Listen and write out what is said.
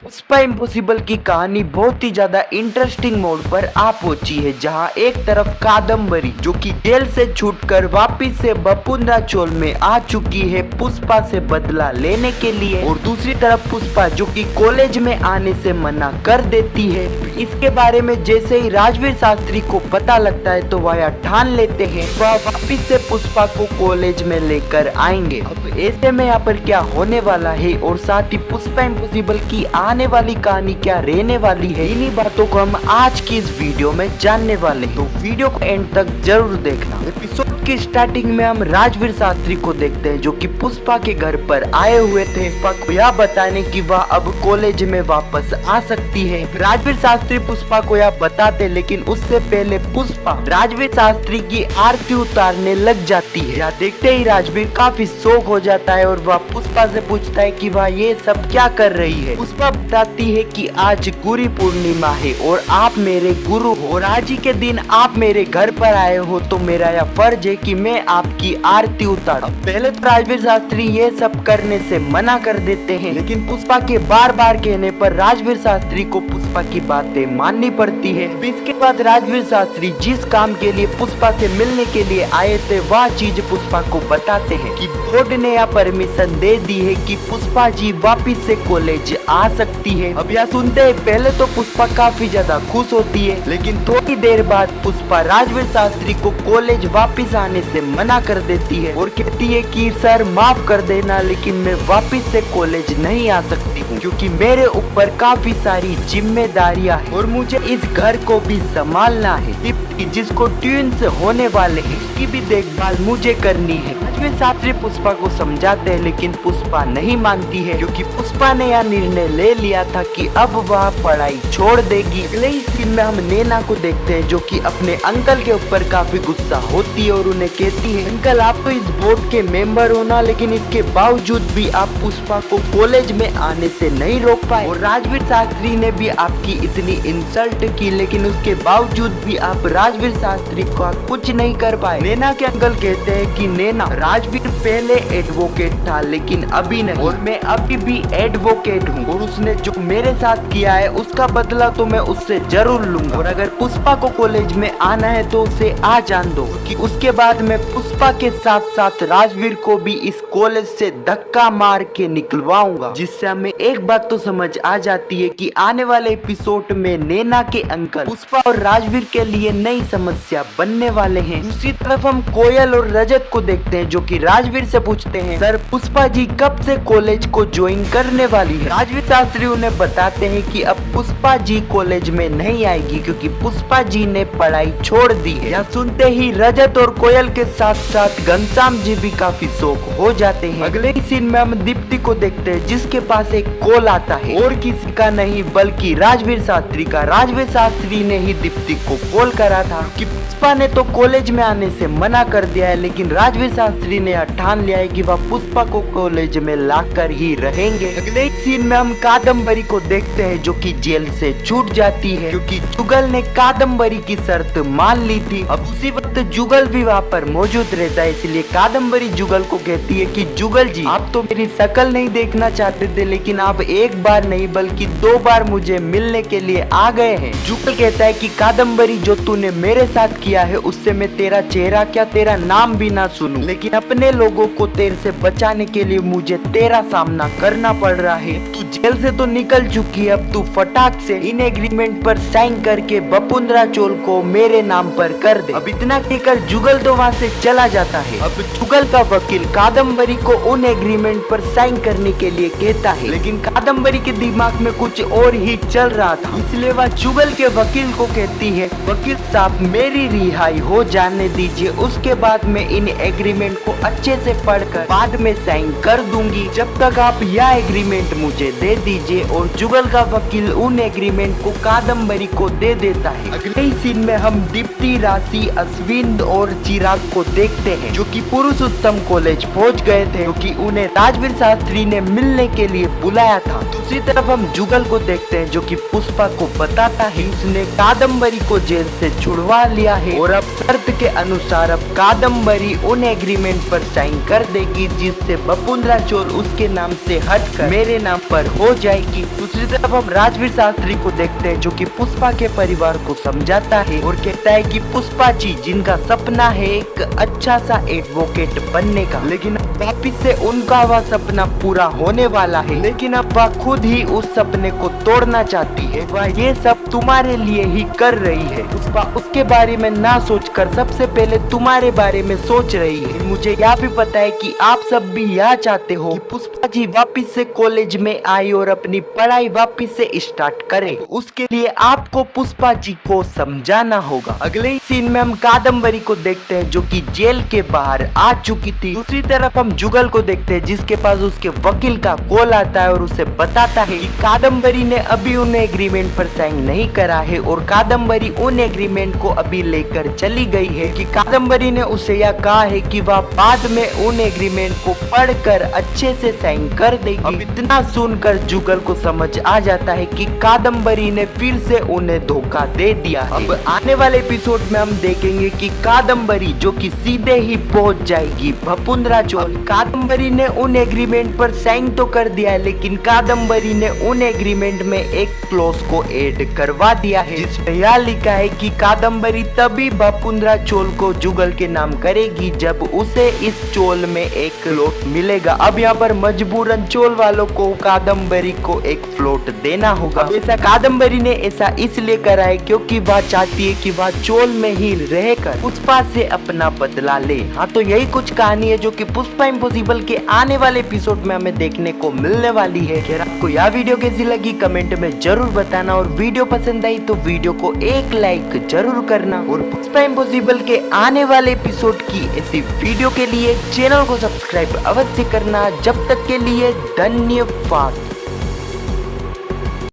Pushpa impossible की कहानी बहुत ही ज्यादा इंटरेस्टिंग मोड पर आ पहुंची है, जहां एक तरफ कादम्बरी जो कि जेल से छूटकर वापिस से बपुंडरा चोल में आ चुकी है पुष्पा से बदला लेने के लिए, और दूसरी तरफ पुष्पा जो कि कॉलेज में आने से मना कर देती है। इसके बारे में जैसे ही राजवीर शास्त्री को पता लगता है तो वह ठान लेते हैं वह वापिस से पुष्पा को कॉलेज में लेकर आएंगे। अब ऐसे में यहाँ पर क्या होने वाला है और साथ ही पुष्पा इम्पॉसिबल की आने वाली कहानी क्या रहने वाली है, इन्हीं बातों को हम आज की इस वीडियो में जानने वाले हैं। तो वीडियो को एंड तक जरूर देखना। एपिसोड की स्टार्टिंग में हम राजवीर शास्त्री को देखते हैं जो कि पुष्पा के घर पर आए हुए थे पुष्पा को यह बताने कि वह अब कॉलेज में वापस आ सकती है। राजवीर शास्त्री पुष्पा को यह बताते, लेकिन उससे पहले पुष्पा राजवीर शास्त्री की आरती उतारने लग जाती है। यह देखते ही राजवीर काफी शौक हो जाता है और वह पुष्पा से पूछता है कि वह ये सब क्या कर रही है। पुष्पा बताती है कि आज गुरु पूर्णिमा है और आप मेरे गुरु हो और आज ही के दिन आप मेरे घर पर आए हो, तो मेरा यह फर्ज है कि मैं आपकी आरती उतारूं। पहले तो राजवीर शास्त्री ये सब करने से मना कर देते हैं, लेकिन पुष्पा के बार बार कहने पर राजवीर शास्त्री को पुष्पा की बातें माननी पड़ती है। इसके बाद राजवीर शास्त्री जिस काम के लिए पुष्पा से मिलने के लिए आए थे वह चीज पुष्पा को बताते हैं कि बोर्ड ने यह परमिशन दे दी है कि पुष्पा जी वापिस से कॉलेज आ सकती है। अब यह सुनते हैं पहले तो पुष्पा काफी ज्यादा खुश होती है, लेकिन थोड़ी देर बाद पुष्पा राजवीर शास्त्री को कॉलेज वापिस आने से मना कर देती है और कहती है कि सर माफ कर देना, लेकिन मैं वापिस से कॉलेज नहीं आ सकती हूँ क्योंकि मेरे ऊपर काफी सारी जिम्मेदारियां हैं और मुझे इस घर को भी संभालना है। जिसको ट्विंस होने वाले हैं इसकी भी देखभाल मुझे करनी है। राजवीर शास्त्री पुष्पा को समझाते हैं, लेकिन पुष्पा नहीं मानती है क्योंकि पुष्पा ने यह निर्णय ले लिया था कि अब वह पढ़ाई छोड़ देगी। अगले ही सीन में हम नैना को देखते हैं जो कि अपने अंकल के ऊपर काफी गुस्सा होती है और उन्हें कहती है, अंकल आप तो इस बोर्ड के मेंबर हो ना, लेकिन इसके बावजूद भी आप पुष्पा को कॉलेज में आने से नहीं रोक पाए और राजवीर शास्त्री ने भी आपकी इतनी इंसल्ट की, लेकिन उसके बावजूद भी आप राजवीर शास्त्री को कुछ नहीं कर पाए। नैना के अंकल कहते हैं कि नैना राजवीर पहले एडवोकेट था लेकिन अभी नहीं, और मैं अभी भी एडवोकेट हूँ और उसने जो मेरे साथ किया है उसका बदला तो मैं उससे जरूर लूंगा, और अगर पुष्पा को कॉलेज में आना है तो उसे आ जान दो कि उसके बाद मैं पुष्पा के साथ साथ राजवीर को भी इस कॉलेज से धक्का मार के निकलवाऊंगा। जिससे हमें एक बात तो समझ आ जाती है कि आने वाले एपिसोड में नैना के अंकल पुष्पा और राजवीर के लिए नई समस्या बनने वाले हैं। दूसरी तरफ हम कोयल और रजत को देखते हैं जो कि राजवीर से पूछते हैं, सर पुष्पा जी कब से कॉलेज को ज्वाइन करने वाली है। राजवीर शास्त्री उन्हें बताते हैं कि अब पुष्पा जी कॉलेज में नहीं आएगी क्योंकि पुष्पा जी ने पढ़ाई छोड़ दी है। यह सुनते ही रजत और कोयल के साथ साथ घनश्याम जी भी काफी शौक हो जाते हैं। अगले ही सीन में हम दीप्ति को देखते हैं जिसके पास एक कॉल आता है और किसी का नहीं बल्कि राजवीर शास्त्री का। राजवीर शास्त्री ने ही दीप्ति को कॉल करा था कि पुष्पा ने तो कॉलेज में आने से मना कर दिया है, लेकिन राजवीर शास्त्री ने ठान लिया है कि वह पुष्पा को कॉलेज में लाकर ही रहेंगे। अगले सीन में हम कादम्बरी को देखते हैं जो कि जेल से छूट जाती है क्योंकि जुगल ने कादम्बरी की शर्त मान ली थी। अब उसी वक्त जुगल भी वहाँ पर मौजूद रहता है, इसलिए कादम्बरी जुगल को कहती है कि जुगल जी आप तो मेरी शक्ल नहीं देखना चाहते थे, लेकिन आप एक बार नहीं बल्कि 2 बार मुझे मिलने के लिए आ गए हैं। जुगल कहता है कि कादम्बरी जो तूने मेरे साथ किया है उससे मैं तेरा चेहरा क्या तेरा नाम भी ना सुनूं, लेकिन अपने लोगों को तेरे से बचाने के लिए मुझे तेरा सामना करना पड़ रहा है। तू जेल से तो निकल चुकी है, अब तू फटाक से इन एग्रीमेंट पर साइन करके बपुंडरा चोल को मेरे नाम पर कर दे। अब इतना कहकर जुगल तो वहाँ से चला जाता है। अब जुगल का वकील कादम्बरी को उन एग्रीमेंट पर साइन करने के लिए कहता है, लेकिन कादम्बरी के दिमाग में कुछ और ही चल रहा था, इसलिए वह जुगल के वकील को कहती है, वकील साहब मेरी रिहाई हो जाने दीजिए, उसके बाद मैं इन एग्रीमेंट को अच्छे से पढ़कर बाद में साइन कर दूंगी, जब तक आप यह एग्रीमेंट मुझे दे दीजिए। और जुगल का वकील उन एग्रीमेंट को कादम्बरी को दे देता है। अगले ही सीन में हम दीप्ति, राशि, अश्विन और चिराग को देखते हैं जो कि पुरुषोत्तम कॉलेज पहुंच गए थे क्योंकि उन्हें राजवीर शास्त्री ने मिलने के लिए बुलाया था। दूसरी तरफ हम जुगल को देखते हैं जो कि पुष्पा को बताता है उसने कादम्बरी को जेल से छुड़वा लिया है और अब शर्त के अनुसार अब कादम्बरी उन एग्रीमेंट एग्रीमेंट पर साइन कर देगी, जिससे बपुंद्रा चोल उसके नाम से हटकर मेरे नाम पर हो जाएगी। दूसरी तरफ हम राजवीर शास्त्री को देखते हैं, जो कि पुष्पा के परिवार को समझाता है और कहता है कि पुष्पा जी जिनका सपना है एक अच्छा सा एडवोकेट बनने का, लेकिन वापिस से उनका वह सपना पूरा होने वाला है, लेकिन अब वह खुद ही उस सपने को तोड़ना चाहती है। वह ये सब तुम्हारे लिए ही कर रही है। पुष्पा उसके बारे में ना सोचकर सबसे पहले तुम्हारे बारे में सोच रही है। मुझे यह भी पता है कि आप सब भी यह चाहते हो कि पुष्पा जी वापिस से कॉलेज में आए और अपनी पढ़ाई वापिस से स्टार्ट करे। उसके लिए आपको पुष्पा जी को समझाना होगा। अगले ही सीन में हम कादम्बरी को देखते हैं, जो कि जेल के बाहर आ चुकी थी। दूसरी तरफ हम जुगल को देखते हैं, जिसके पास उसके वकील का कॉल आता है और उसे बताता है कि कादम्बरी ने अभी उन एग्रीमेंट पर साइन नहीं करा है और कादम्बरी उन एग्रीमेंट को अभी लेकर चली गई है, कि कादम्बरी ने उसे यह कहा है कि वह बाद में उन एग्रीमेंट को पढ़कर अच्छे से साइन कर देगी। अब इतना सुनकर जुगल को समझ आ जाता है कि कादम्बरी ने फिर से उन्हें धोखा दे दिया है। अब आने वाले एपिसोड में हम देखेंगे कि कादम्बरी जो कि सीधे ही पहुंच जाएगी बपुंद्रा चोल। कादम्बरी ने उन एग्रीमेंट पर साइन तो कर दिया है, लेकिन कादम्बरी ने उन एग्रीमेंट में एक क्लॉज को ऐड करवा दिया है, जिसमें यह लिखा है कि कादम्बरी तभी बपुंद्रा चोल को जुगल के नाम करेगी जब उसे इस चोल में एक फ्लोट मिलेगा। अब यहाँ पर मजबूरन चोल वालों को कादम्बरी को एक फ्लोट देना होगा। ऐसा कादम्बरी ने ऐसा इसलिए करा है क्योंकि वह चाहती है कि वह चोल में ही रहकर पुष्पा से अपना बदला ले। हाँ, तो यही कुछ कहानी है जो कि पुष्पा इम्पॉसिबल के आने वाले एपिसोड में हमें देखने को मिलने वाली है। खैर, आपको यह वीडियो कैसी लगी कमेंट में जरूर बताना, और वीडियो पसंद आई तो वीडियो को एक लाइक जरूर करना, और पुष्पा इम्पॉसिबल के आने वाले एपिसोड की ऐसी वीडियो के लिए चैनल को सब्सक्राइब अवश्य करना। जब तक के लिए धन्यवाद।